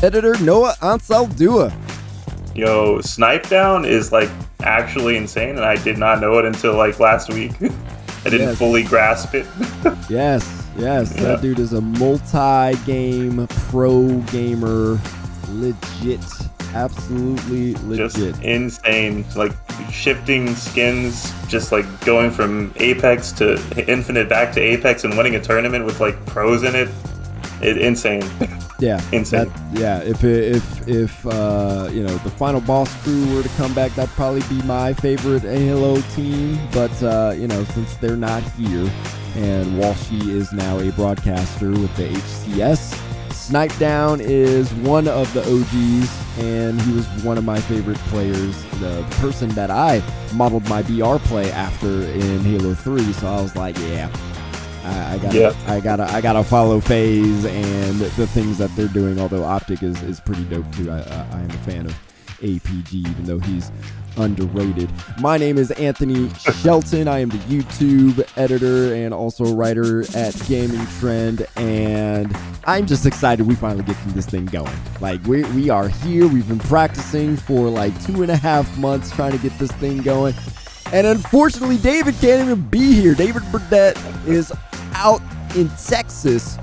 editor Noah Ansaldua. Yo, Snipe Down is like actually insane, and I did not know it until like last week. I didn't fully grasp it. Yes. That dude is a multi-game pro gamer. Legit. Absolutely legit. Just insane. Like shifting skins, just like going from Apex to Infinite back to Apex and winning a tournament with like pros in it. Insane. Yeah, insane. If the final boss crew were to come back, that'd probably be my favorite Halo team. But since they're not here, and Walshy is now a broadcaster with the HCS, Snipe Down is one of the OGs, and he was one of my favorite players. The person that I modeled my BR play after in Halo 3. So I was like, yeah. I gotta follow FaZe and the things that they're doing. Although Optic is pretty dope too. I am a fan of APG, even though he's underrated. My name is Anthony Shelton. I am the YouTube editor and also writer at Gaming Trend, and I'm just excited we finally get this thing going. Like we are here. We've been practicing for like 2.5 months trying to get this thing going. And unfortunately, David can't even be here. David Burdett is out in Texas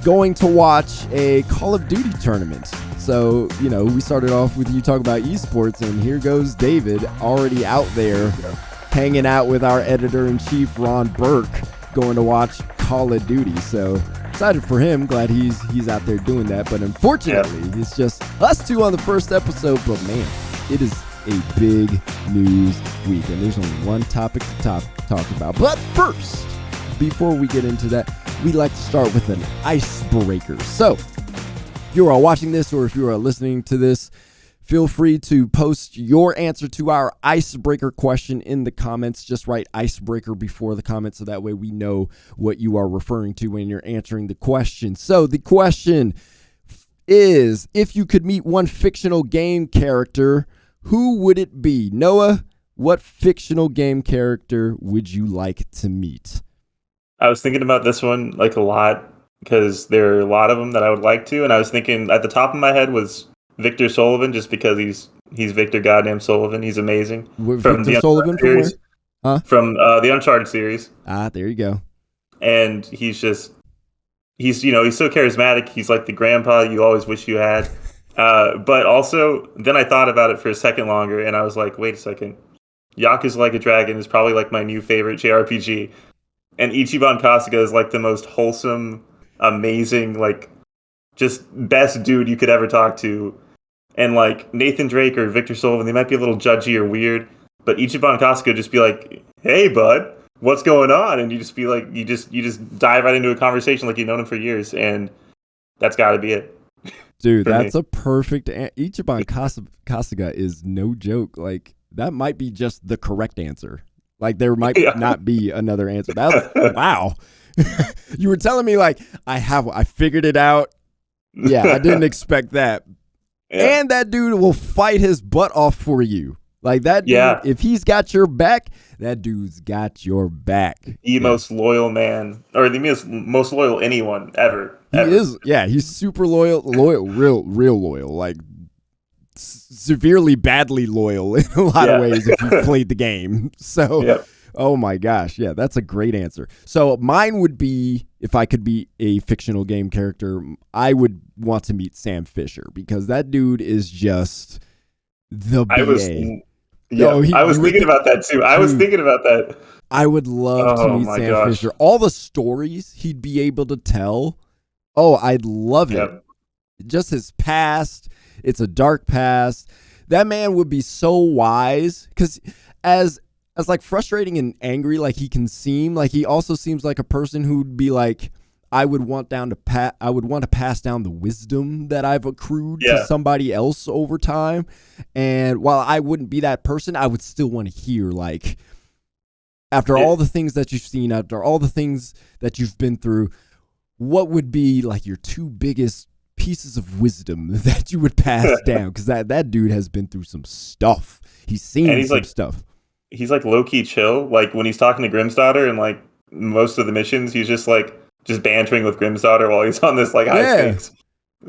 going to watch a Call of Duty tournament. So, we started off with you talking about esports, and here goes David already out there hanging out with our editor-in-chief, Ron Burke, going to watch Call of Duty. So, excited for him. Glad he's out there doing that. But unfortunately, it's just us two on the first episode. But, man, it is a big news week, and there's only one topic to talk about. But first, before we get into that, we like to start with an icebreaker. So, if you are watching this or if you are listening to this, feel free to post your answer to our icebreaker question in the comments. Just write icebreaker before the comments so that way we know what you are referring to when you're answering the question. So, the question is, if you could meet one fictional game character, who would it be? Noah, what fictional game character would you like to meet? I was thinking about this one like a lot because there are a lot of them that I would like to, and I was thinking at the top of my head was Victor Sullivan, just because he's Victor goddamn Sullivan. He's amazing. From Victor Sullivan from where? Huh? From the Uncharted series. Ah, there you go. And he's so charismatic. He's like the grandpa you always wish you had. But also, then I thought about it for a second longer, and I was like, wait a second. Yakuza Like a Dragon is probably like my new favorite JRPG. And Ichiban Kasuga is like the most wholesome, amazing, like just best dude you could ever talk to. And like Nathan Drake or Victor Sullivan, they might be a little judgy or weird, but Ichiban Kasuga just be like, hey bud, what's going on? And you just be like, you just dive right into a conversation like you've known him for years, and that's gotta be it. Dude, that's a perfect Ichiban Kasuga is no joke. Like that might be just the correct answer. Like there might not be another answer. Wow. You were telling me like I figured it out. Yeah, I didn't expect that. Yeah. And that dude will fight his butt off for you. Like that dude, if he's got your back, that dude's got your back. The most loyal man, or the most loyal anyone ever. He is, he's super loyal, real loyal, like severely badly loyal in a lot of ways if you've played the game. So, oh my gosh, that's a great answer. So mine would be, if I could be a fictional game character, I would want to meet Sam Fisher, because that dude is just the BA. I was thinking about that too. I was thinking about that. I would love to meet Sam Fisher. All the stories he'd be able to tell. Oh, I'd love it. Just his past. It's a dark past. That man would be so wise, because as like frustrating and angry like he can seem, like he also seems like a person who'd be like, I would want to pass down the wisdom that I've accrued to somebody else over time. And while I wouldn't be that person, I would still want to hear, like, after all the things that you've seen, after all the things that you've been through, what would be like your two biggest pieces of wisdom that you would pass down? Because that dude has been through some stuff. He's seen some stuff. He's like low-key chill. Like when he's talking to Grimsdaughter and like most of the missions, he's just bantering with Grimsdaughter while he's on this like high stakes.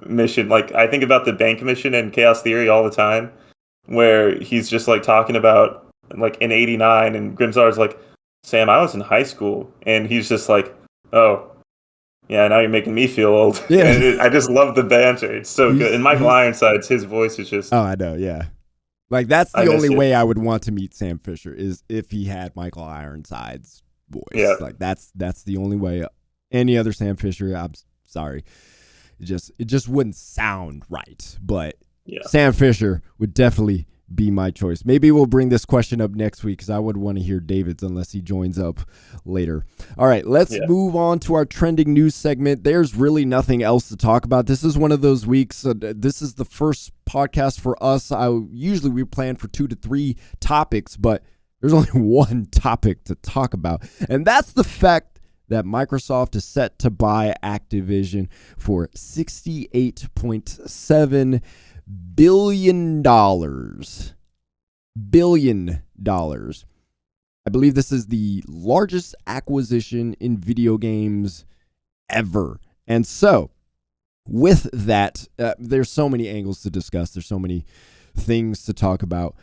mission. Like I think about the bank mission in Chaos Theory all the time, where he's just like talking about like in '89, and Grimzar's like, "Sam, I was in high school," and he's just like, "Oh, yeah, now you're making me feel old." Yeah. I just love the banter. It's so good. And Michael He's Ironsides, his voice is just, Oh, I know, yeah. Like that's I the miss only it. way I would want to meet Sam Fisher is if he had Michael Ironside's Yeah, voice. Like that's the only way. Any other Sam Fisher, I'm sorry. It just wouldn't sound right. But yeah, Sam Fisher would definitely be my choice. Maybe we'll bring this question up next week because I would want to hear David's unless he joins up later. All right, let's yeah. move on to our trending news segment. There's really nothing else to talk about. This is one of those weeks. This is the first podcast for us. Usually we plan for 2 to 3 topics, but there's only one topic to talk about, and that's the fact that Microsoft is set to buy Activision for $68.7 billion. Billion dollars. I believe this is the largest acquisition in video games ever. And so, with that, there's so many angles to discuss. There's so many things to talk about.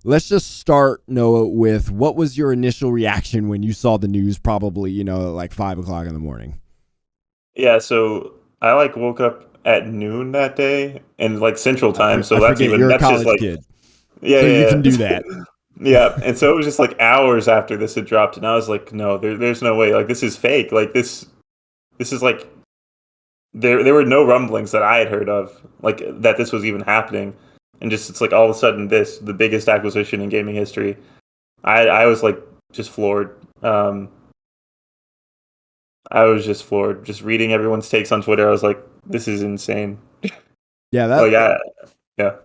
Let's just start, Noah, with what was your initial reaction when you saw the news, probably, like 5 o'clock in the morning? Yeah, so I like woke up at noon that day and like Central Time, so I forget you're a that's just college like kid, yeah, so you yeah, can do yeah. that. Yeah, and so it was just like hours after this had dropped, and I was like, no, there's no way, like this is fake, like this is like there were no rumblings that I had heard of, like that this was even happening, and just it's like all of a sudden the biggest acquisition in gaming history. I was like just floored. I was just floored. Just reading everyone's takes on Twitter, I was like, this is insane. Yeah, Like, yeah,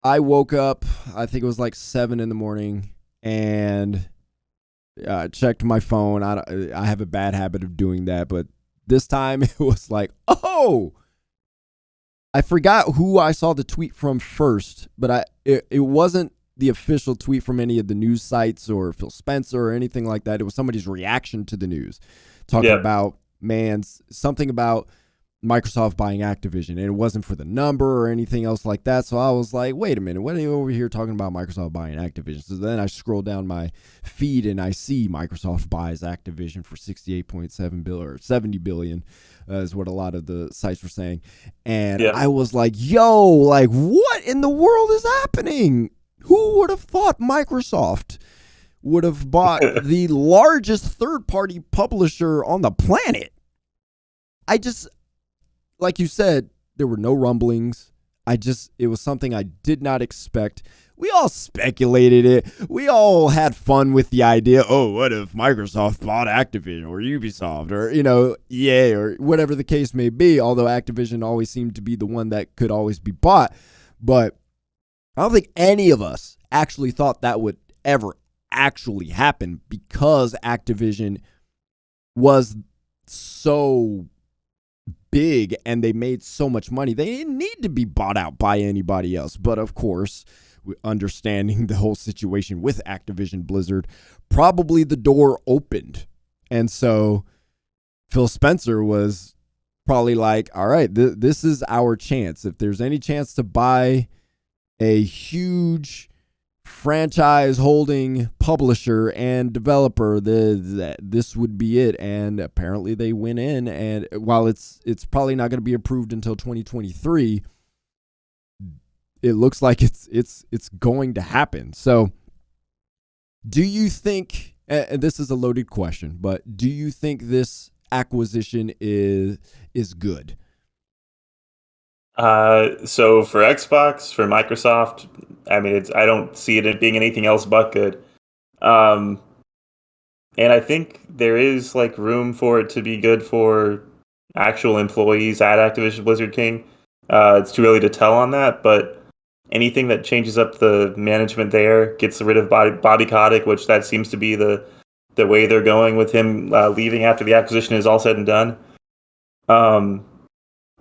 I woke up, I think it was like 7 in the morning, and checked my phone. I have a bad habit of doing that, but this time it was like, oh, I forgot who I saw the tweet from first, but it wasn't the official tweet from any of the news sites or Phil Spencer or anything like that. It was somebody's reaction to the news, talking yeah, about something about Microsoft buying Activision, and it wasn't for the number or anything else like that. So I was like, wait a minute, what are you over here talking about Microsoft buying Activision? So then I scroll down my feed and I see Microsoft buys Activision for 68.7 billion or 70 billion, is what a lot of the sites were saying. And yeah. I was like, yo, like what in the world is happening? Who would have thought Microsoft would have bought the largest third-party publisher on the planet? Like you said, there were no rumblings. It was something I did not expect. We all speculated it. We all had fun with the idea. Oh, what if Microsoft bought Activision or Ubisoft or, EA or whatever the case may be, although Activision always seemed to be the one that could always be bought. But I don't think any of us actually thought that would ever actually happen because Activision was so big and they made so much money. They didn't need to be bought out by anybody else. But of course, understanding the whole situation with Activision Blizzard, probably the door opened. And so Phil Spencer was probably like, all right, this is our chance. If there's any chance to buy a huge franchise holding publisher and developer, this would be it. And apparently they went in, and while it's probably not going to be approved until 2023, it looks like it's going to happen. So do you think, and this is a loaded question, but do you think this acquisition is good? So for Xbox, for Microsoft, I mean, I don't see it being anything else but good. Um, and I think there is like room for it to be good for actual employees at Activision Blizzard King. It's too early to tell on that, but anything that changes up the management there, gets rid of Bobby Kotick, which that seems to be the way they're going with him leaving after the acquisition is all said and done. Um,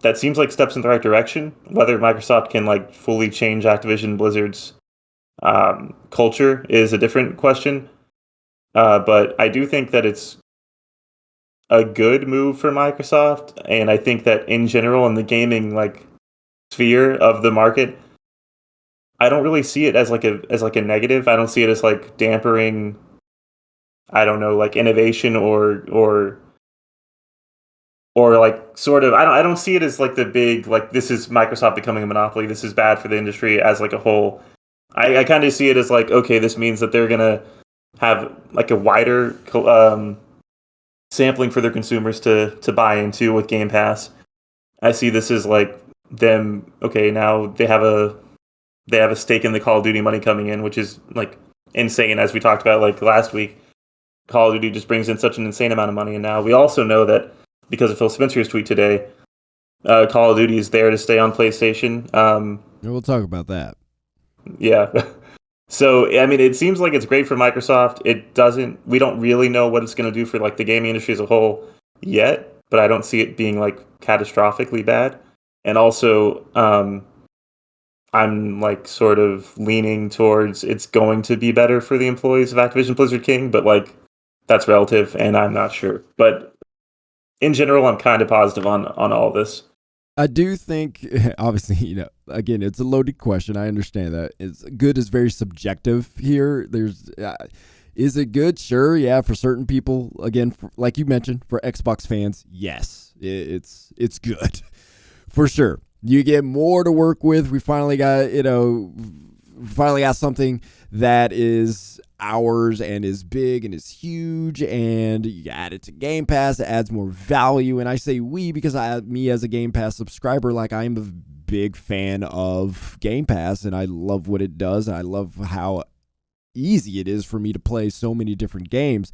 that seems like steps in the right direction. Whether Microsoft can like fully change Activision Blizzard's culture is a different question. But I do think that a good move for Microsoft, and I think that in general in the gaming like sphere of the market, I don't really see it as like a negative. I don't see it as like dampering, I don't know, like innovation or like sort of I don't see it as like the big like this is Microsoft becoming a monopoly. This is bad for the industry as like a whole. I kind of see it as like, okay, this means that they're gonna have like a wider sampling for their consumers to buy into with Game Pass. I see this as like them. Okay, now they have a stake in the Call of Duty money coming in, which is like insane. As we talked about like last week, Call of Duty just brings in such an insane amount of money, and now we also know that because of Phil Spencer's tweet today, Call of Duty is there to stay on PlayStation. We'll talk about that. Yeah. So, I mean, it seems like it's great for Microsoft. It doesn't, we don't really know what it's going to do for like the gaming industry as a whole yet, but I don't see it being like catastrophically bad. And also, I'm like sort of leaning towards it's going to be better for the employees of Activision Blizzard King, but like that's relative and I'm not sure. But in general, I'm kind of positive on all this. I do think, obviously, again, it's a loaded question. I understand that. It's good is very subjective here. Is it good? Sure, yeah. For certain people, again, like you mentioned, for Xbox fans, yes, it's good for sure. You get more to work with. We finally got something that is ours and is big and is huge, and you add it to Game Pass, it adds more value. And I say we because me as a Game Pass subscriber, like I'm a big fan of Game Pass and I love what it does, and I love how easy it is for me to play so many different games.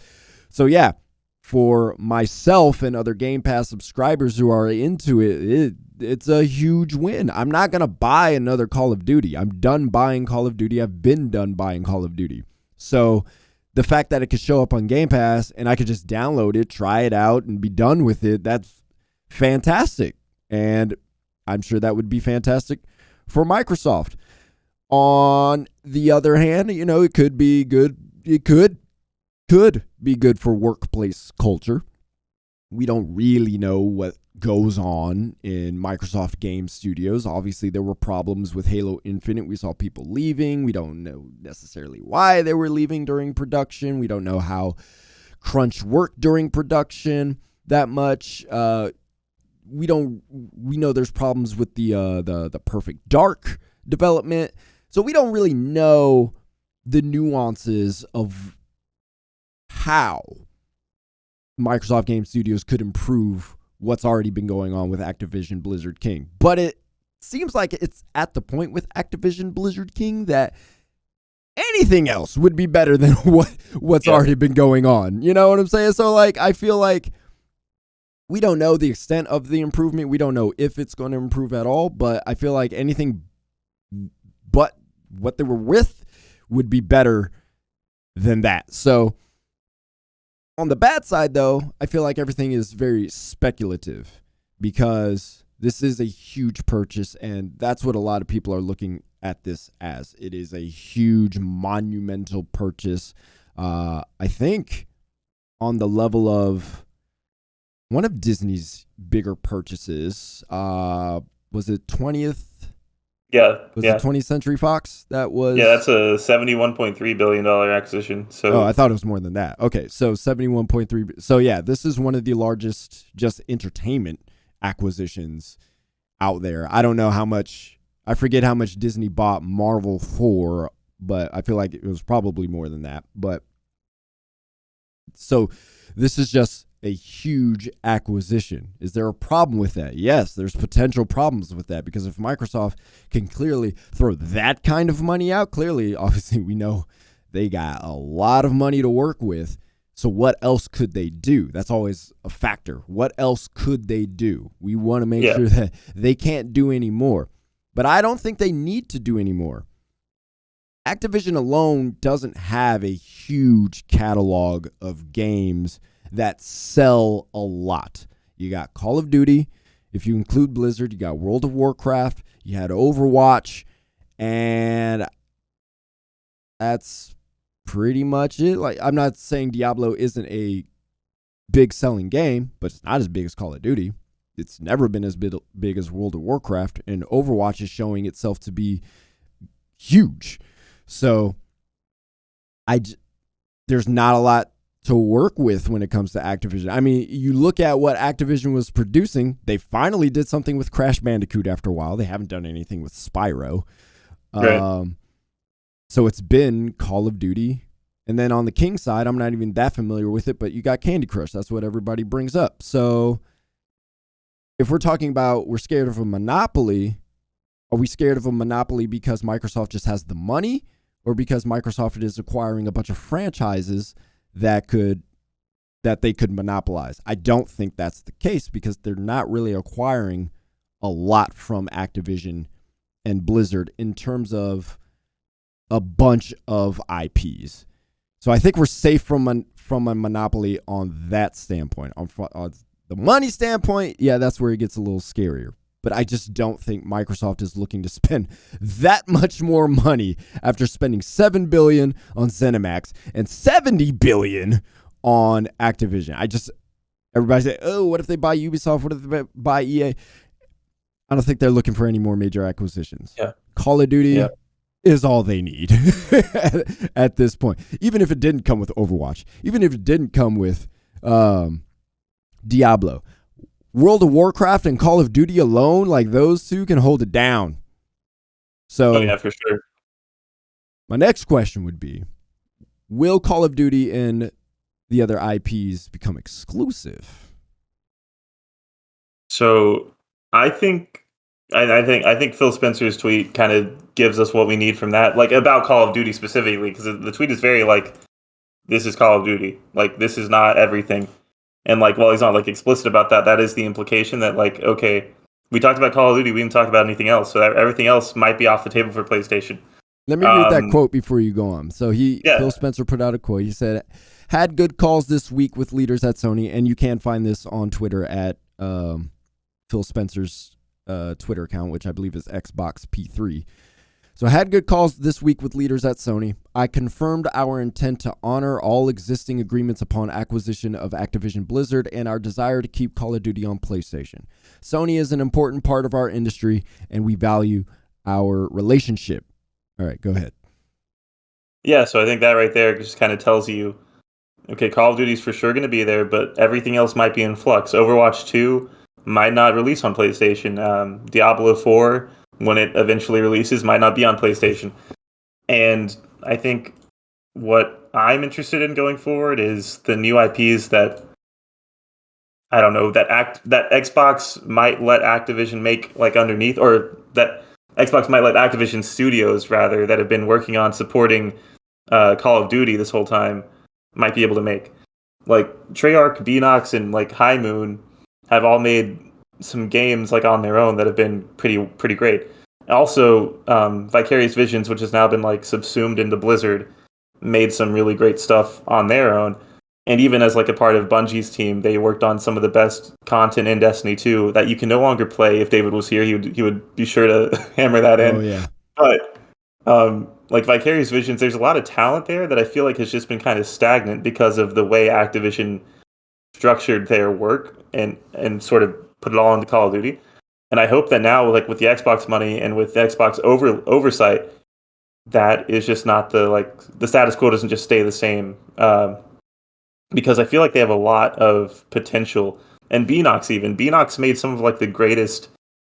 So yeah, for myself and other Game Pass subscribers who are into it's a huge win. I'm not going to buy another Call of Duty. I'm done buying Call of Duty. I've been done buying Call of Duty. So the fact that it could show up on Game Pass and I could just download it, try it out, and be done with it, that's fantastic. And I'm sure that would be fantastic for Microsoft. On the other hand, it could be good. It could be good for workplace culture. We don't really know what goes on in Microsoft Game Studios. Obviously, there were problems with Halo Infinite. We saw people leaving. We don't know necessarily why they were leaving during production. We don't know how crunch worked during production that much. We know there's problems with the Perfect Dark development. So we don't really know the nuances of how Microsoft Game Studios could improve what's already been going on with Activision Blizzard King. But it seems like it's at the point with Activision Blizzard King that anything else would be better than what's already been going on. You know what I'm saying? So like I feel like we don't know the extent of the improvement. We don't know if it's going to improve at all, but I feel like anything but what they were with would be better than that. So on the bad side, though, I feel like everything is very speculative because this is a huge purchase, and that's what a lot of people are looking at this as. It is a huge, monumental purchase. I think on the level of one of Disney's bigger purchases. Was it 20th? Yeah. Was it 20th Century Fox? That was. Yeah, that's a $71.3 billion acquisition. So I thought it was more than that. Okay, so 71.3. So yeah, this is one of the largest just entertainment acquisitions out there. I don't know how much. I forget how much Disney bought Marvel for, but I feel like it was probably more than that. But so this is just a huge acquisition. Is there a problem with that? Yes, there's potential problems with that, because if Microsoft can clearly throw that kind of money out, clearly, obviously, we know they got a lot of money to work with. So what else could they do? That's always a factor. What else could they do? We want to make sure that they can't do any more. But I don't think they need to do any more. Activision alone doesn't have a huge catalog of games that sell a lot. You got Call of Duty. If you include Blizzard, you got World of Warcraft. You had Overwatch. And that's pretty much it. Like, I'm not saying Diablo isn't a big selling game, but it's not as big as Call of Duty. It's never been as big as World of Warcraft, and Overwatch is showing itself to be huge. So there's not a lot to work with when it comes to Activision. I mean, you look at what Activision was producing. They finally did something with Crash Bandicoot after a while. They haven't done anything with Spyro. Right. So it's been Call of Duty. And then on the King side, I'm not even that familiar with it, but you got Candy Crush. That's what everybody brings up. So if we're talking about we're scared of a monopoly, are we scared of a monopoly because Microsoft just has the money, or because Microsoft is acquiring a bunch of franchises that they could monopolize? I don't think that's the case, because they're not really acquiring a lot from Activision and Blizzard in terms of a bunch of IPs. So I think we're safe from a monopoly on that standpoint. On the money standpoint, yeah, that's where it gets a little scarier. But I just don't think Microsoft is looking to spend that much more money after spending $7 billion on ZeniMax and $70 billion on Activision. Everybody say, oh, what if they buy Ubisoft? What if they buy EA? I don't think they're looking for any more major acquisitions. Yeah. Call of Duty is all they need at this point. Even if it didn't come with Overwatch, even if it didn't come with Diablo, World of Warcraft and Call of Duty alone, like those two can hold it down. So, yeah, for sure. My next question would be, will Call of Duty and the other IPs become exclusive? So I think Phil Spencer's tweet kind of gives us what we need from that, like about Call of Duty specifically, because the tweet is very like, this is Call of Duty, like this is not everything. And like, while he's not like explicit about that, that is the implication that like, okay, we talked about Call of Duty, we didn't talk about anything else, so everything else might be off the table for PlayStation. Let me read that quote before you go on. So Phil Spencer put out a quote. He said, had good calls this week with leaders at Sony, and you can find this on Twitter at Phil Spencer's Twitter account, which I believe is Xbox P3. So I had good calls this week with leaders at Sony. I confirmed our intent to honor all existing agreements upon acquisition of Activision Blizzard and our desire to keep Call of Duty on PlayStation. Sony is an important part of our industry, and we value our relationship. All right, go ahead. Yeah, so I think that right there just kind of tells you, okay, Call of Duty's for sure going to be there, but everything else might be in flux. Overwatch 2 might not release on PlayStation. Diablo 4, when it eventually releases, might not be on PlayStation. And I think what I'm interested in going forward is the new IPs that, I don't know, that Xbox might let Activision make like underneath, or that Xbox might let Activision Studios, rather, that have been working on supporting Call of Duty this whole time, might be able to make. Like Treyarch, Beanox, and like High Moon have all made some games like on their own that have been pretty great. Also, Vicarious Visions, which has now been like subsumed into Blizzard, made some really great stuff on their own. And even as like a part of Bungie's team, they worked on some of the best content in Destiny 2 that you can no longer play. If David was here, he would be sure to hammer that in. Oh yeah. But like Vicarious Visions, there's a lot of talent there that I feel like has just been kind of stagnant because of the way Activision structured their work and sort of put it all into Call of Duty. And I hope that now, like with the Xbox money and with the Xbox oversight, that is just not the status quo doesn't just stay the same. Because I feel like they have a lot of potential. And Beanox made some of like the greatest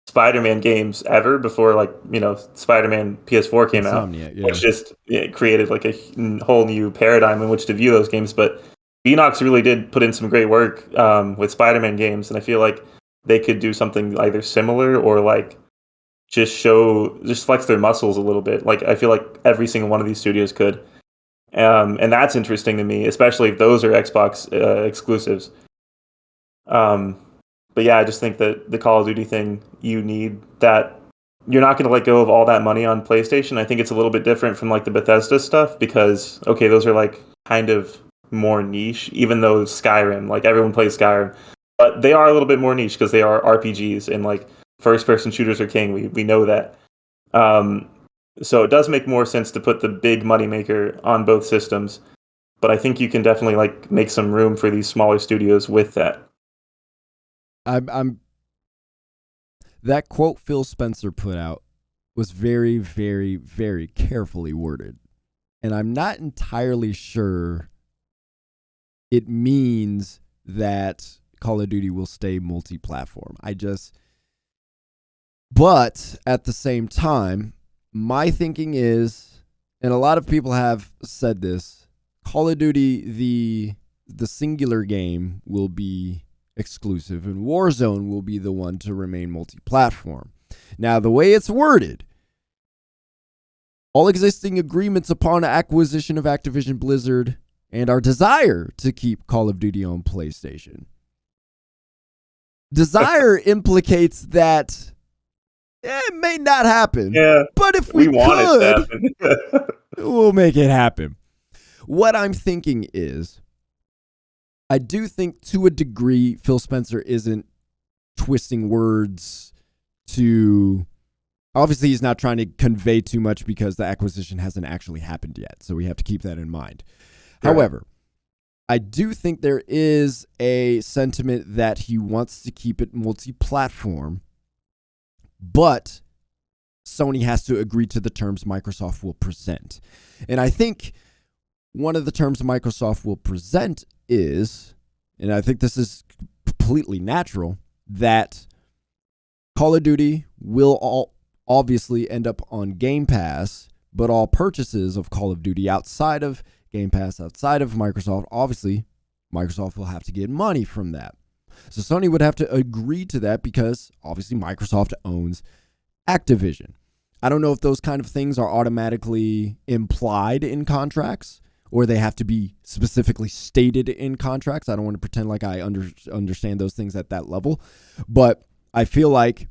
Spider-Man games ever before, like, you know, Spider-Man PS4 came out, which just created like a whole new paradigm in which to view those games. But Beanox really did put in some great work with Spider-Man games, and I feel like they could do something either similar or like just flex their muscles a little bit. Like I feel like every single one of these studios could. And that's interesting to me, especially if those are Xbox exclusives. But yeah, I just think that the Call of Duty thing, you need that. You're not going to let go of all that money on PlayStation. I think it's a little bit different from like the Bethesda stuff because, okay, those are like kind of more niche, even though Skyrim, like everyone plays Skyrim, but they are a little bit more niche because they are RPGs and like first-person shooters are king. We know that. So it does make more sense to put the big moneymaker on both systems. but I think you can definitely like make some room for these smaller studios with that. I'm that quote Phil Spencer put out was very, very, very carefully worded. And I'm not entirely sure it means that Call of Duty will stay multi-platform. But at the same time, my thinking is, and a lot of people have said this, Call of Duty, the singular game will be exclusive, and Warzone will be the one to remain multi-platform. Now, the way it's worded, all existing agreements upon acquisition of Activision Blizzard and our desire to keep Call of Duty on PlayStation. Desire implicates that it may not happen. Yeah, but if we want could, it to happen. we'll make it happen. What I'm thinking is, I do think to a degree, Phil Spencer isn't twisting words to... Obviously, he's not trying to convey too much because the acquisition hasn't actually happened yet. So we have to keep that in mind. Right. However, I do think there is a sentiment that he wants to keep it multi-platform, but Sony has to agree to the terms Microsoft will present. And I think one of the terms Microsoft will present is, and I think this is completely natural, that Call of Duty will obviously end up on Game Pass, but all purchases of Call of Duty outside of Game Pass, outside of Microsoft, obviously Microsoft will have to get money from that. So Sony would have to agree to that because obviously Microsoft owns Activision. I don't know if those kind of things are automatically implied in contracts or they have to be specifically stated in contracts. I don't want to pretend like I understand those things at that level, but I feel like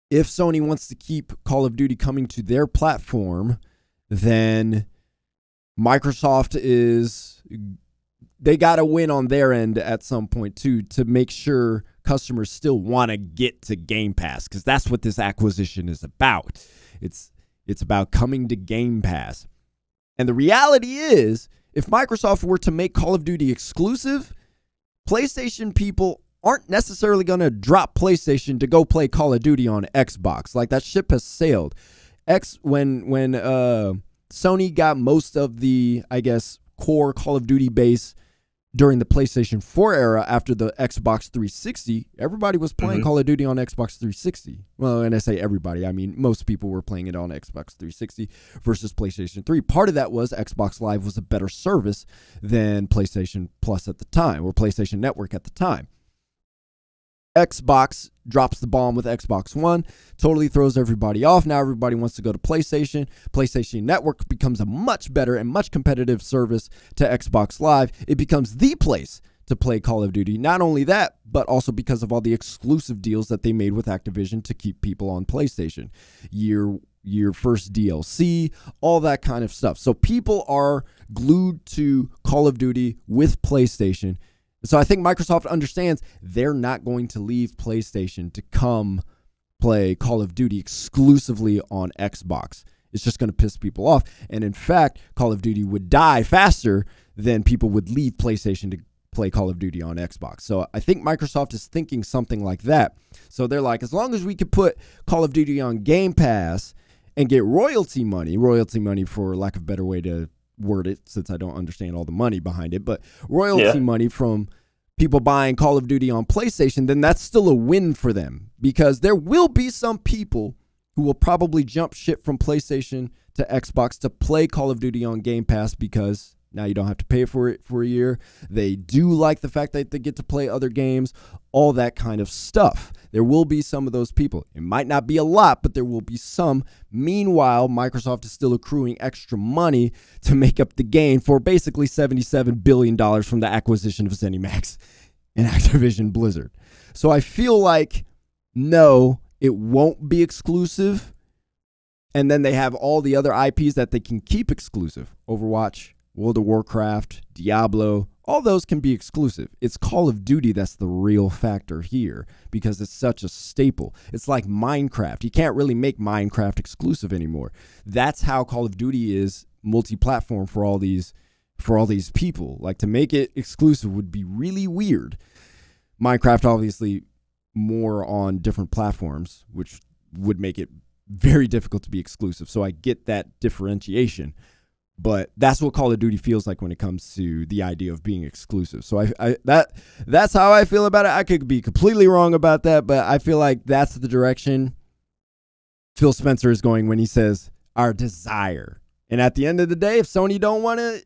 if Sony wants to keep Call of Duty coming to their platform, then Microsoft they got to win on their end at some point too, to make sure customers still want to get to Game Pass, because that's what this acquisition is about. It's about coming to Game Pass. And the reality is, if Microsoft were to make Call of Duty exclusive, PlayStation people aren't necessarily going to drop PlayStation to go play Call of Duty on Xbox. Like, that ship has sailed. When Sony got most of the, I guess, core Call of Duty base during the PlayStation 4 era after the Xbox 360, everybody was playing Call of Duty on Xbox 360. Well, and I say everybody, I mean most people were playing it on Xbox 360 versus PlayStation 3. Part of that was Xbox Live was a better service than PlayStation Plus at the time, or PlayStation Network at the time. Xbox drops the bomb with Xbox One, totally throws everybody off. Now everybody wants to go to PlayStation. PlayStation Network becomes a much better and much competitive service to Xbox Live. It becomes the place to play Call of Duty. Not only that, but also because of all the exclusive deals that they made with Activision to keep people on PlayStation. Your first DLC, all that kind of stuff. So people are glued to Call of Duty with PlayStation. So I think Microsoft understands they're not going to leave PlayStation to come play Call of Duty exclusively on Xbox. It's just going to piss people off. And in fact, Call of Duty would die faster than people would leave PlayStation to play Call of Duty on Xbox. So I think Microsoft is thinking something like that. So they're like, as long as we could put Call of Duty on Game Pass and get royalty money for lack of a better way to word it, since I don't understand all the money behind it, but royalty money from people buying Call of Duty on PlayStation, then that's still a win for them, because there will be some people who will probably jump ship from PlayStation to Xbox to play Call of Duty on Game Pass, because now you don't have to pay for it for a year. They do like the fact that they get to play other games, all that kind of stuff. There will be some of those people. It might not be a lot, but there will be some. Meanwhile, Microsoft is still accruing extra money to make up the gain for basically $77 billion from the acquisition of ZeniMax and Activision Blizzard. So I feel like, no, it won't be exclusive. And then they have all the other IPs that they can keep exclusive. Overwatch, World of Warcraft, Diablo, all those can be exclusive. It's Call of Duty that's the real factor here, because it's such a staple. It's like Minecraft. You can't really make Minecraft exclusive anymore. That's how Call of Duty is multi-platform for all these for all these people. Like, to make it exclusive would be really weird. Minecraft, obviously, more on different platforms, which would make it very difficult to be exclusive. So I get that differentiation. But that's what Call of Duty feels like when it comes to the idea of being exclusive. So that's how I feel about it. I could be completely wrong about that, but I feel like that's the direction Phil Spencer is going when he says our desire. And at the end of the day, if Sony don't want to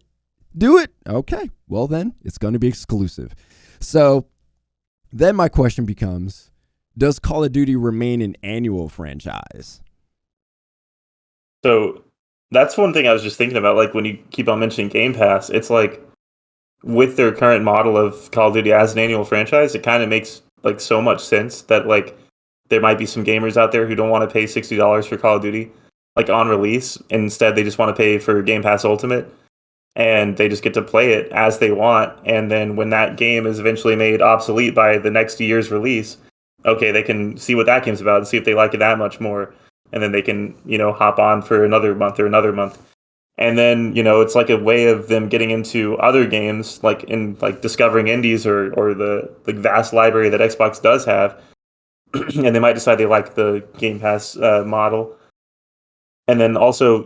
do it, okay, well then it's going to be exclusive. So then my question becomes, does Call of Duty remain an annual franchise? So that's one thing I was just thinking about. Like, when you keep on mentioning Game Pass, it's like, with their current model of Call of Duty as an annual franchise, it kind of makes like so much sense that like there might be some gamers out there who don't want to pay $60 for Call of Duty like on release. Instead, they just want to pay for Game Pass Ultimate, and they just get to play it as they want. And then when that game is eventually made obsolete by the next year's release, okay, they can see what that game's about and see if they like it that much more. And then they can, hop on for another month or another month. And then, it's like a way of them getting into other games, like in like discovering indies or the like vast library that Xbox does have. And they might decide they like the Game Pass model. And then also,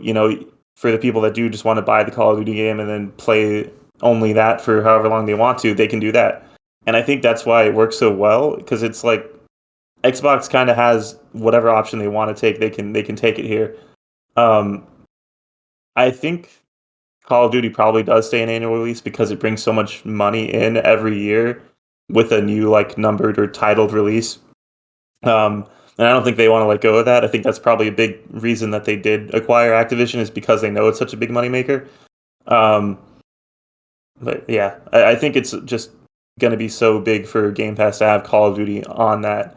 for the people that do just want to buy the Call of Duty game and then play only that for however long they want to, they can do that. And I think that's why it works so well, because it's like Xbox kind of has whatever option they want to take, they can take it here. I think Call of Duty probably does stay an annual release because it brings so much money in every year with a new like numbered or titled release. And I don't think they want to let go of that. I think that's probably a big reason that they did acquire Activision, is because they know it's such a big moneymaker. But yeah, I think it's just going to be so big for Game Pass to have Call of Duty on that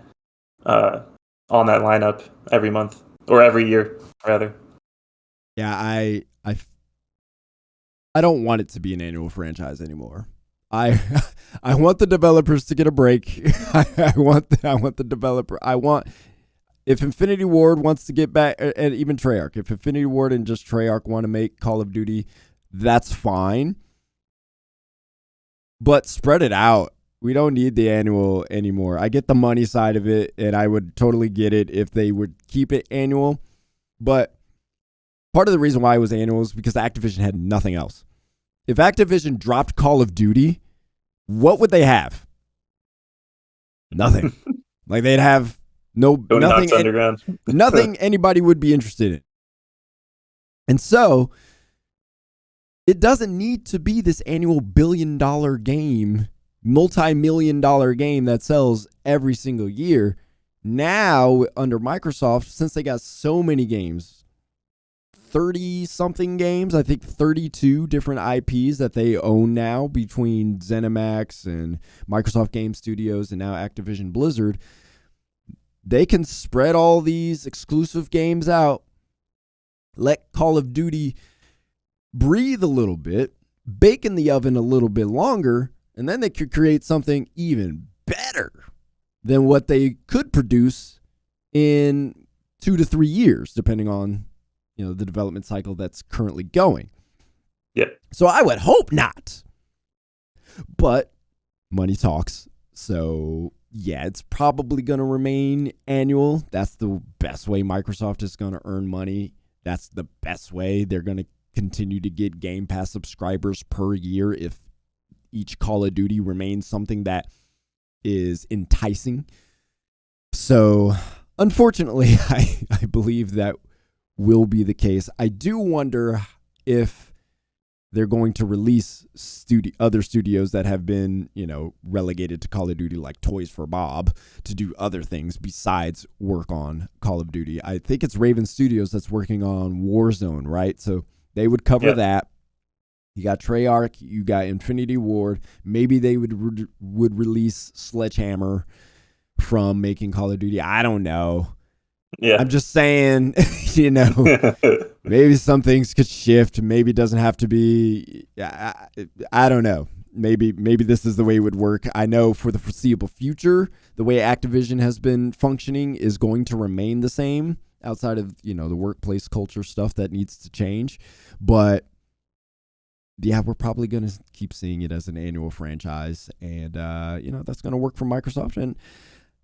lineup every month or every year, rather. Yeah, I don't want it to be an annual franchise anymore. I want the developers to get a break. I want the developer. If Infinity Ward wants to get back, and even Treyarch, if Infinity Ward and just Treyarch want to make Call of Duty, that's fine. But spread it out. We don't need the annual anymore. I get the money side of it, and I would totally get it if they would keep it annual. But part of the reason why it was annual is because Activision had nothing else. If Activision dropped Call of Duty, what would they have? Nothing. Like, they'd have nothing underground. Nothing anybody would be interested in. And so it doesn't need to be this annual billion-dollar game, multi-million-dollar game that sells every single year. Now, under Microsoft, since they got so many games, 30-something games, I think 32 different IPs that they own now between ZeniMax and Microsoft Game Studios and now Activision Blizzard, they can spread all these exclusive games out, let Call of Duty breathe a little bit, bake in the oven a little bit longer, and then they could create something even better than what they could produce in 2 to 3 years, depending on the development cycle that's currently going. Yeah. So I would hope not. But money talks. So yeah, it's probably going to remain annual. That's the best way Microsoft is going to earn money. That's the best way they're going to continue to get Game Pass subscribers per year if each Call of Duty remains something that is enticing. So unfortunately, I believe that will be the case. I do wonder if they're going to release other studios that have been, relegated to Call of Duty, like Toys for Bob, to do other things besides work on Call of Duty. I think it's Raven Studios that's working on Warzone, right? So they would cover that. You got Treyarch, you got Infinity Ward. Maybe they would release Sledgehammer from making Call of Duty. I don't know. Yeah. I'm just saying, maybe some things could shift. Maybe it doesn't have to be. I don't know. Maybe this is the way it would work. I know for the foreseeable future, the way Activision has been functioning is going to remain the same outside of, the workplace culture stuff that needs to change. But yeah, we're probably going to keep seeing it as an annual franchise. And, that's going to work for Microsoft. And,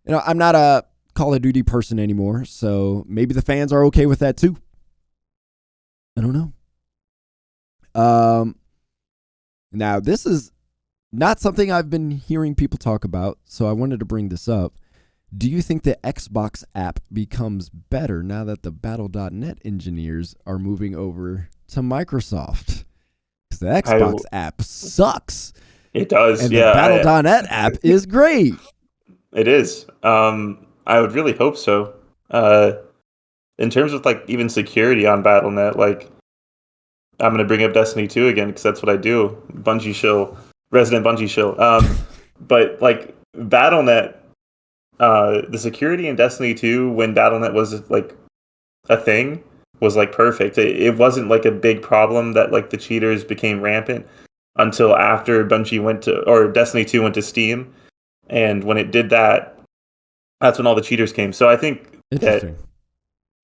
I'm not a Call of Duty person anymore. So maybe the fans are okay with that too. I don't know. Now, this is not something I've been hearing people talk about. So I wanted to bring this up. Do you think the Xbox app becomes better now that the Battle.net engineers are moving over to Microsoft? Because the Xbox app sucks. It does, and yeah. The Battle.net app is great. It is. I would really hope so. In terms of like even security on Battle.net, like I'm going to bring up Destiny 2 again because that's what I do. Bungie shill, resident Bungie shill. But like Battle.net, the security in Destiny 2 when Battle.net was like a thing was like perfect. It wasn't like a big problem that like the cheaters became rampant until after Destiny 2 went to Steam. And when it did that, that's when all the cheaters came. So I think that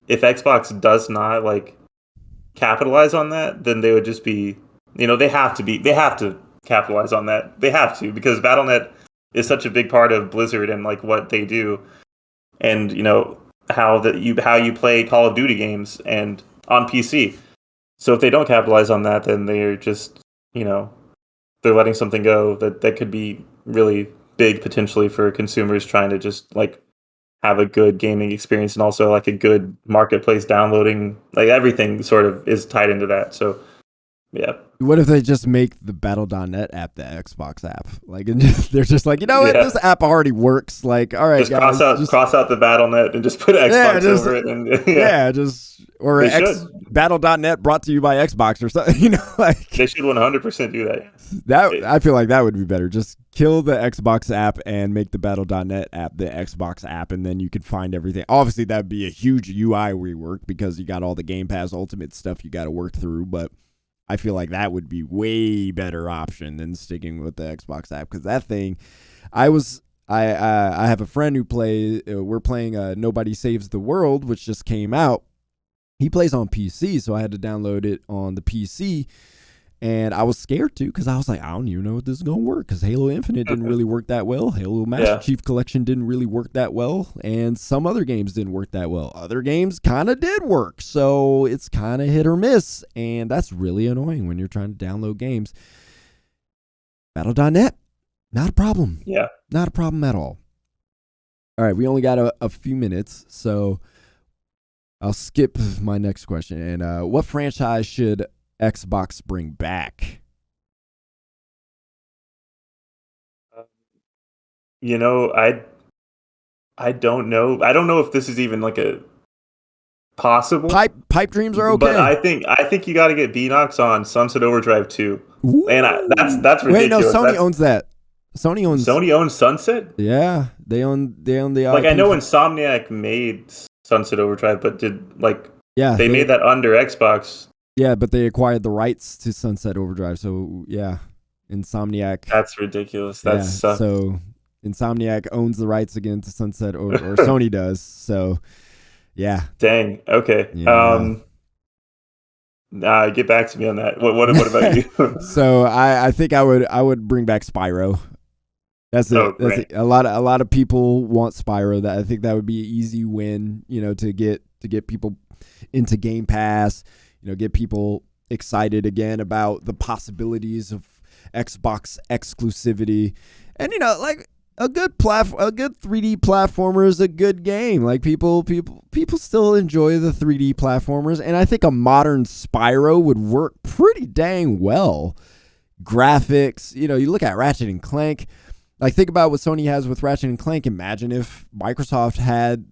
if Xbox does not like capitalize on that, then they would just be, they have to capitalize on that. They have to, because Battle.net is such a big part of Blizzard and like what they do. And, how you play Call of Duty games and on PC. So if they don't capitalize on that, then they're just, they're letting something go that could be really big potentially for consumers trying to just like have a good gaming experience and also like a good marketplace downloading. Like everything sort of is tied into that. So yeah. What if they just make the Battle.net app the Xbox app? Like, and they're just like, this app already works. Like, all right, just guys, cross out the Battle.net and just put Xbox over it. And Battle.net brought to you by Xbox or something. Like they should 100% do that. I feel like that would be better. Just kill the Xbox app and make the Battle.net app the Xbox app, and then you could find everything. Obviously, that'd be a huge UI rework because you got all the Game Pass Ultimate stuff you got to work through, but I feel like that would be way better option than sticking with the Xbox app, because that thing, I have a friend who we're playing Nobody Saves the World, which just came out. He plays on PC, so I had to download it on the PC, and I was scared too, because I was like, I don't even know if this is going to work, because Halo Infinite didn't really work that well. Halo Master Chief Collection didn't really work that well, and some other games didn't work that well. Other games kind of did work, so it's kind of hit or miss, and that's really annoying when you're trying to download games. Battle.net, not a problem. Yeah. Not a problem at all. All right, we only got a few minutes, so I'll skip my next question. And what franchise should Xbox bring back? I don't know. I don't know if this is even like a possible. Pipe dreams are okay. But I think you got to get Beanox on Sunset Overdrive 2. Ooh. And that's ridiculous. Wait, no, Sony owns that. Sony owns Sunset? Yeah, they own the like IP. I know Insomniac made Sunset Overdrive, but they made that under Xbox. Yeah, but they acquired the rights to Sunset Overdrive, so yeah, Insomniac. That's ridiculous. That's so Insomniac owns the rights again to Sunset, or Sony does. So yeah. Dang. Okay. Yeah. Get back to me on that. What about you? So I think I would bring back Spyro. That's it. A lot of people want Spyro. I think that would be an easy win, to get people into Game Pass, get people excited again about the possibilities of Xbox exclusivity. And like a good 3D platformer is a good game. Like people still enjoy the 3D platformers, and I think a modern Spyro would work pretty dang well. Graphics, you look at Ratchet and Clank. Like, think about what Sony has with Ratchet and Clank. Imagine if Microsoft had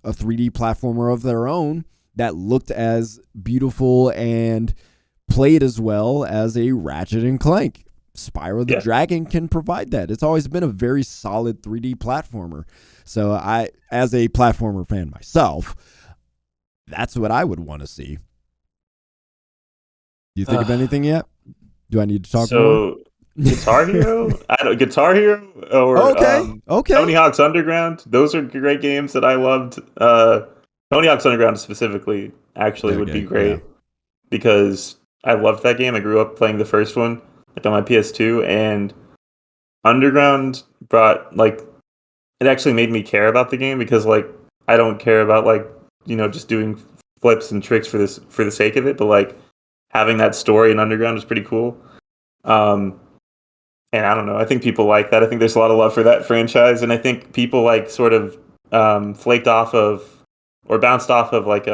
a 3D platformer of their own that looked as beautiful and played as well as a Ratchet and Clank. Spyro the Dragon can provide that. It's always been a very solid 3D platformer. So I, as a platformer fan myself, that's what I would want to see. Do you think of anything yet? Do I need to talk more? Guitar Hero? Guitar Hero or Tony Hawk's Underground. Those are great games that I loved. Tony Hawk's Underground specifically actually would be great because I loved that game. I grew up playing the first one, like on my PS2, and Underground brought like it actually made me care about the game because like I don't care about like just doing flips and tricks for the sake of it, but like having that story in Underground is pretty cool. Um, and I don't know, I think people like that. I think there's a lot of love for that franchise, and I think people like sort of flaked off of or bounced off of like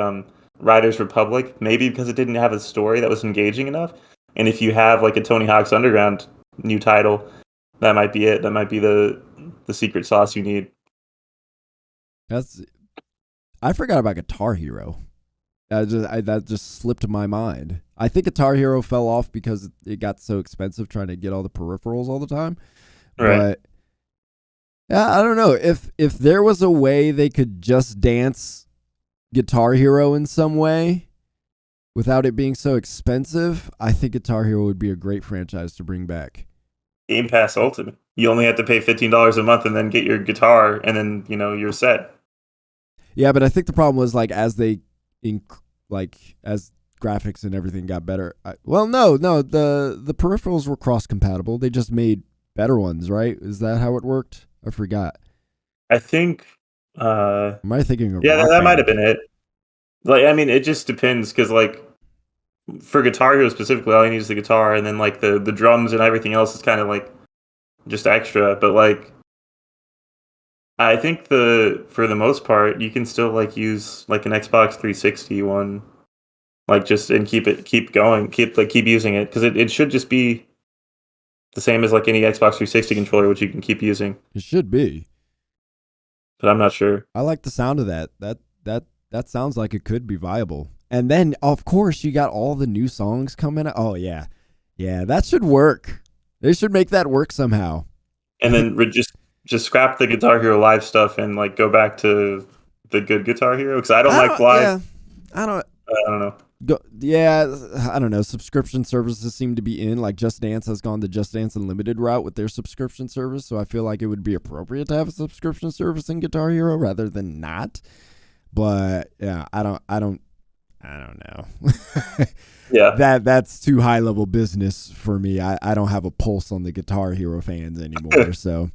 Riders Republic maybe because it didn't have a story that was engaging enough. And if you have like a Tony Hawk's Underground new title, that might be it. That might be the secret sauce you need. That's I forgot about Guitar Hero. That just slipped my mind. I think Guitar Hero fell off because it got so expensive trying to get all the peripherals all the time. Right. But yeah, I don't know if there was a way they could just dance Guitar Hero in some way without it being so expensive. I think Guitar Hero would be a great franchise to bring back. Game Pass Ultimate. You only have to pay $15 a month and then get your guitar, and then you're set. Yeah, but I think the problem was like as graphics and everything got better. No, the peripherals were cross compatible. They just made better ones, right? Is that how it worked? I forgot. I think. Am I thinking of? Yeah, Rock that might Band? have been it. Like, I mean, it just depends because like for Guitar Hero specifically, all you need is the guitar, and then like the drums and everything else is kind of like just extra. But like, I think for the most part, you can still like use like an Xbox 360 one, like just and keep going, keep using it because it should just be the same as like any Xbox 360 controller, which you can keep using. It should be. But I'm not sure. I like the sound of that. That sounds like it could be viable. And then, of course, you got all the new songs coming out. Oh, yeah. Yeah, that should work. They should make that work somehow. And then just scrap the Guitar Hero Live stuff and like go back to the good Guitar Hero because I don't like live. Yeah, I don't know. I don't know. Subscription services seem to be in. Like Just Dance has gone the Just Dance Unlimited route with their subscription service. So I feel like it would be appropriate to have a subscription service in Guitar Hero rather than not. But yeah, I don't know. Yeah. That's too high level business for me. I don't have a pulse on the Guitar Hero fans anymore. So,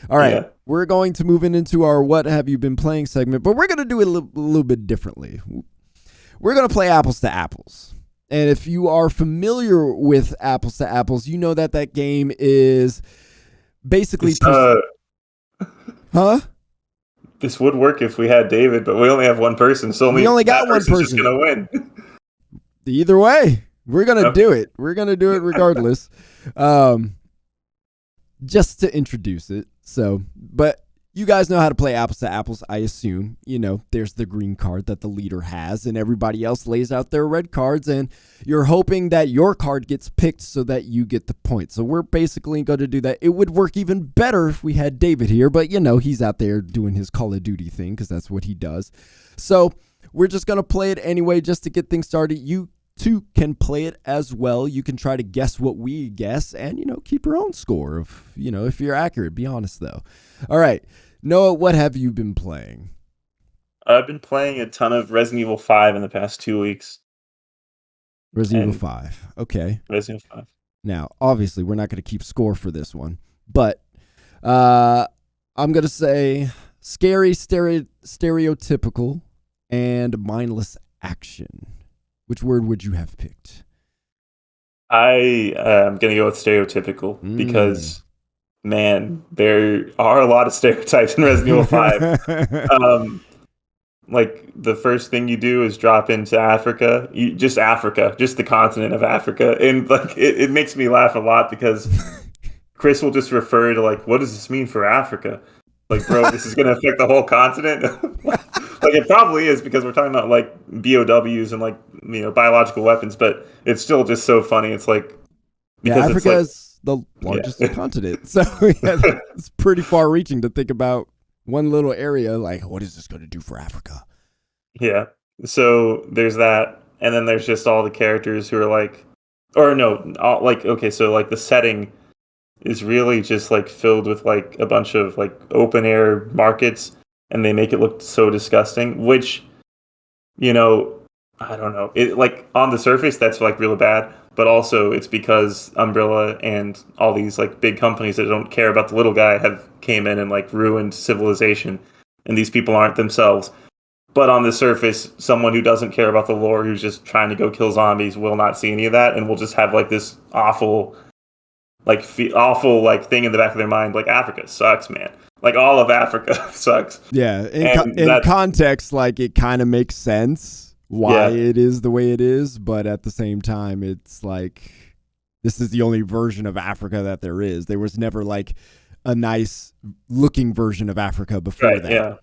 all right, We're going to move into our What Have You Been Playing segment, but we're going to do it a little bit differently. We're going to play Apples to Apples. And if you are familiar with Apples to Apples, you know that game is basically... Huh? This would work if we had David, but we only have one person, so we only got one person. Just gonna win. Either way, we're gonna do it. We're gonna do it regardless. Just to introduce it. So, but you guys know how to play Apples to Apples, I assume. There's the green card that the leader has, and everybody else lays out their red cards, and you're hoping that your card gets picked so that you get the point. So we're basically going to do that. It would work even better if we had David here, but he's out there doing his Call of Duty thing because that's what he does. So we're just going to play it anyway just to get things started. You too can play it as well. You can try to guess what we guess and, keep your own score if you're accurate. Be honest, though. All right. Noah, what have you been playing? I've been playing a ton of Resident Evil 5 in the past 2 weeks. Resident Evil 5. Okay. Resident Evil 5. Now, obviously, we're not going to keep score for this one, but I'm going to say scary, stereotypical, and mindless action. Which word would you have picked? I am going to go with stereotypical because... Man, there are a lot of stereotypes in Resident Evil 5. Like the first thing you do is drop into Africa, just the continent of Africa, and like it makes me laugh a lot because Chris will just refer to like, what does this mean for Africa? Like, bro, this is going to affect the whole continent. Like it probably is because we're talking about like BOWs and like biological weapons, but it's still just so funny. It's like because Africa is the largest continent. So it's pretty far reaching to think about one little area. Like, what is this going to do for Africa? Yeah. So there's that. And then there's just all the characters who are like, or no, okay. So like the setting is really just like filled with like a bunch of like open air markets and they make it look so disgusting, which, I don't know. It like on the surface that's like really bad, but also it's because Umbrella and all these like big companies that don't care about the little guy have came in and like ruined civilization, and these people aren't themselves. But on the surface, someone who doesn't care about the lore, who's just trying to go kill zombies, will not see any of that, and will just have like this awful, like awful like thing in the back of their mind, like Africa sucks, man. Like all of Africa sucks. Yeah, in context, like it kind of makes sense why it is the way it is, but at the same time, it's like this is the only version of Africa that there is. There was never like a nice looking version of Africa before that.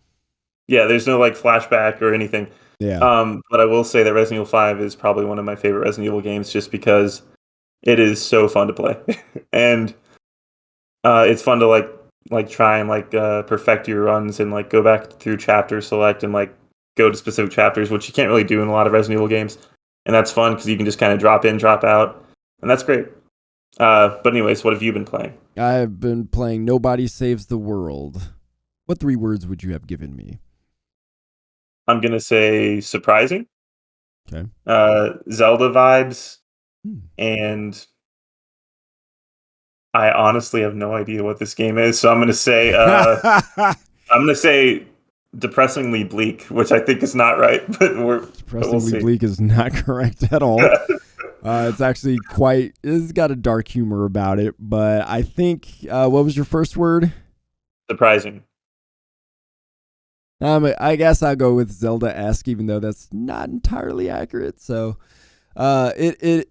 Yeah, there's no like flashback or anything. Yeah. But I will say that Resident Evil 5 is probably one of my favorite Resident Evil games just because it is so fun to play. And it's fun to like try and like perfect your runs and like go back through chapter select and like go to specific chapters, which you can't really do in a lot of Resident Evil games. And that's fun because you can just kind of drop in, drop out. And that's great. But anyways, what have you been playing? I've been playing Nobody Saves the World. What 3 words would you have given me? I'm going to say surprising. Okay. Zelda vibes. And I honestly have no idea what this game is. So I'm going to say depressingly bleak, which I think is not right, but depressingly bleak is not correct at all. It's actually it's got a dark humor about it, but I think, what was your first word? Surprising. I guess I'll go with Zelda-esque, even though that's not entirely accurate. So, it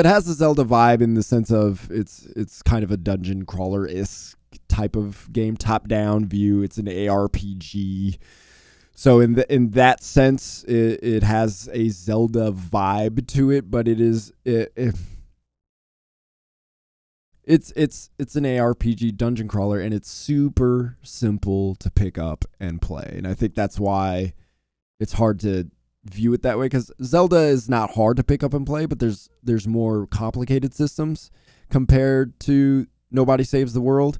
has the Zelda vibe in the sense of it's kind of a dungeon crawler-esque type of game, top-down view. It's an ARPG. So in that sense, it has a Zelda vibe to it, but it's an ARPG dungeon crawler, and it's super simple to pick up and play. And I think that's why it's hard to view it that way, because Zelda is not hard to pick up and play, but there's more complicated systems compared to Nobody Saves the World.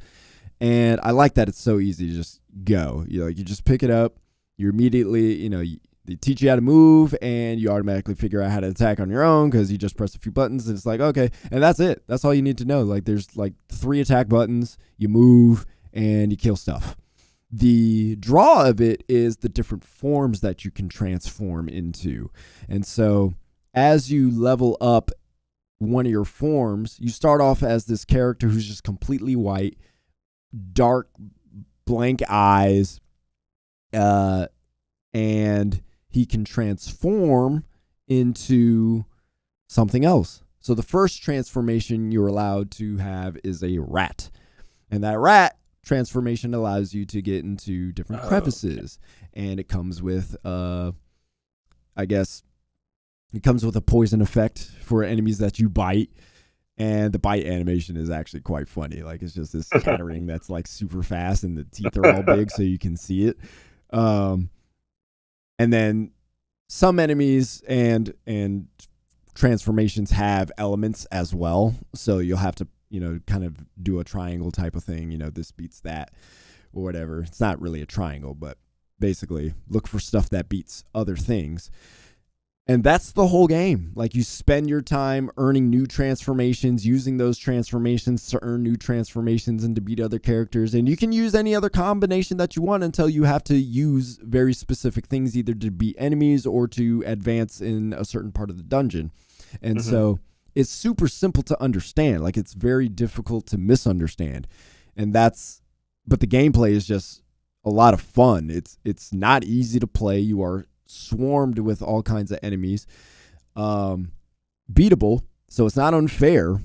And I like that it's so easy to just go. You just pick it up, you immediately, they teach you how to move, and you automatically figure out how to attack on your own because you just press a few buttons, and it's like, okay, and that's it. That's all you need to know. Like, there's like 3 attack buttons, you move, and you kill stuff. The draw of it is the different forms that you can transform into. And so as you level up one of your forms, you start off as this character who's just completely white, dark, blank eyes, and he can transform into something else. So the first transformation you're allowed to have is a rat. And that rat transformation allows you to get into different crevices. And it comes with, it comes with a poison effect for enemies that you bite. And the bite animation is actually quite funny. Like, it's just this scattering that's like super fast, and the teeth are all big so you can see it. And then some enemies and transformations have elements as well. So you'll have to, kind of do a triangle type of thing. This beats that or whatever. It's not really a triangle, but basically look for stuff that beats other things. And that's the whole game. Like, you spend your time earning new transformations, using those transformations to earn new transformations and to beat other characters. And you can use any other combination that you want until you have to use very specific things, either to beat enemies or to advance in a certain part of the dungeon. And so it's super simple to understand. Like, it's very difficult to misunderstand. But the gameplay is just a lot of fun. It's not easy to play. You are swarmed with all kinds of enemies, beatable, so it's not unfair,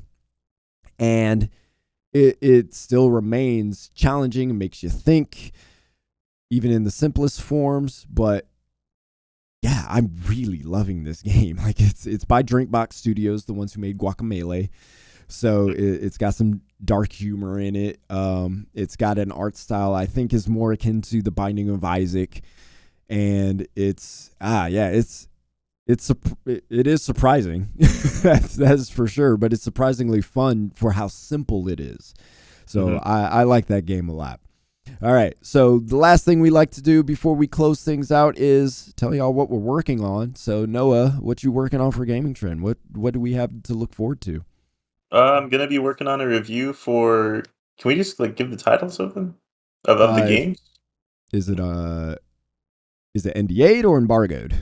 and it still remains challenging and makes you think, even in the simplest forms. But yeah, I'm really loving this game. Like, it's by Drinkbox Studios, the ones who made Guacamelee, so it's got some dark humor in it. It's got an art style I think is more akin to The Binding of Isaac. And it is surprising. That's for sure, but it's surprisingly fun for how simple it is. So I like that game a lot. All right. So the last thing we like to do before we close things out is tell y'all what we're working on. So Noah, what you working on for Gaming Trend? What do we have to look forward to? I'm gonna be working on a review for. Can we just like give the titles of them of the Uh, games? Is it NDA'd or embargoed?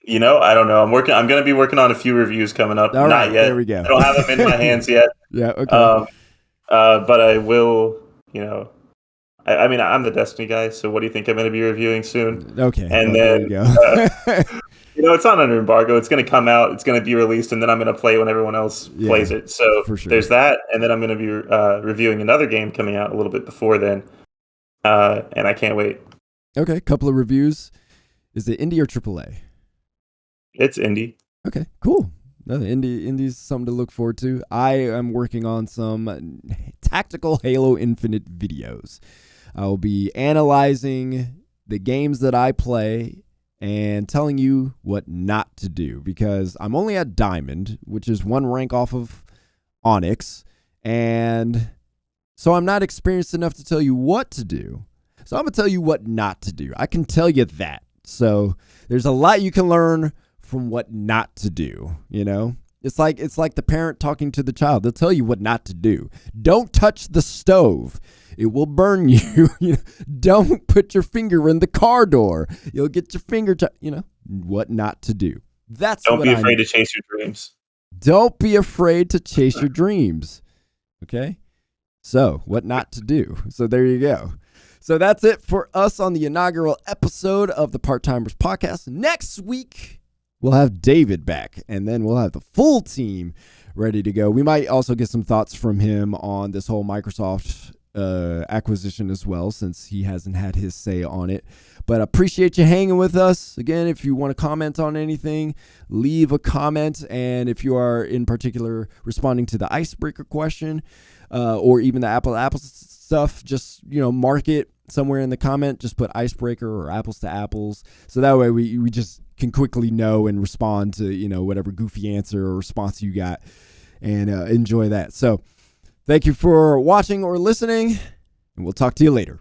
I don't know. I'm gonna be working on a few reviews coming up. All Not right, yet. there we go. I don't have them in my hands yet. Yeah. Okay. Um, but I will. I mean, I'm the Destiny guy. So what do you think I'm gonna be reviewing soon? Okay. And Well, there then you go. it's not under embargo. It's gonna come out. It's gonna be released, and then I'm gonna play when everyone else plays it. So for sure. There's that, and then I'm gonna be reviewing another game coming out a little bit before then, and I can't wait. Okay. Couple of reviews. Is it indie or AAA? It's indie. Okay, cool. No, indie's something to look forward to. I am working on some tactical Halo Infinite videos. I will be analyzing the games that I play and telling you what not to do because I'm only at Diamond, which is one rank off of Onyx, and so I'm not experienced enough to tell you what to do. So I'm going to tell you what not to do. I can tell you that. So there's a lot you can learn from what not to do, It's like the parent talking to the child. They'll tell you what not to do. Don't touch the stove. It will burn you. Don't put your finger in the car door. You'll get your finger what not to do. Don't be afraid to chase your dreams. Don't be afraid to chase your dreams. Okay? So, what not to do. So there you go. So that's it for us on the inaugural episode of the Part-Timers Podcast. Next week, we'll have David back, and then we'll have the full team ready to go. We might also get some thoughts from him on this whole Microsoft acquisition as well, since he hasn't had his say on it. But appreciate you hanging with us. Again, if you want to comment on anything, leave a comment. And if you are in particular responding to the icebreaker question or even the Apple stuff, just mark it somewhere in the comment. Just put icebreaker or apples to apples, so that way we just can quickly know and respond to whatever goofy answer or response you got, and enjoy that. So thank you for watching or listening, and we'll talk to you later.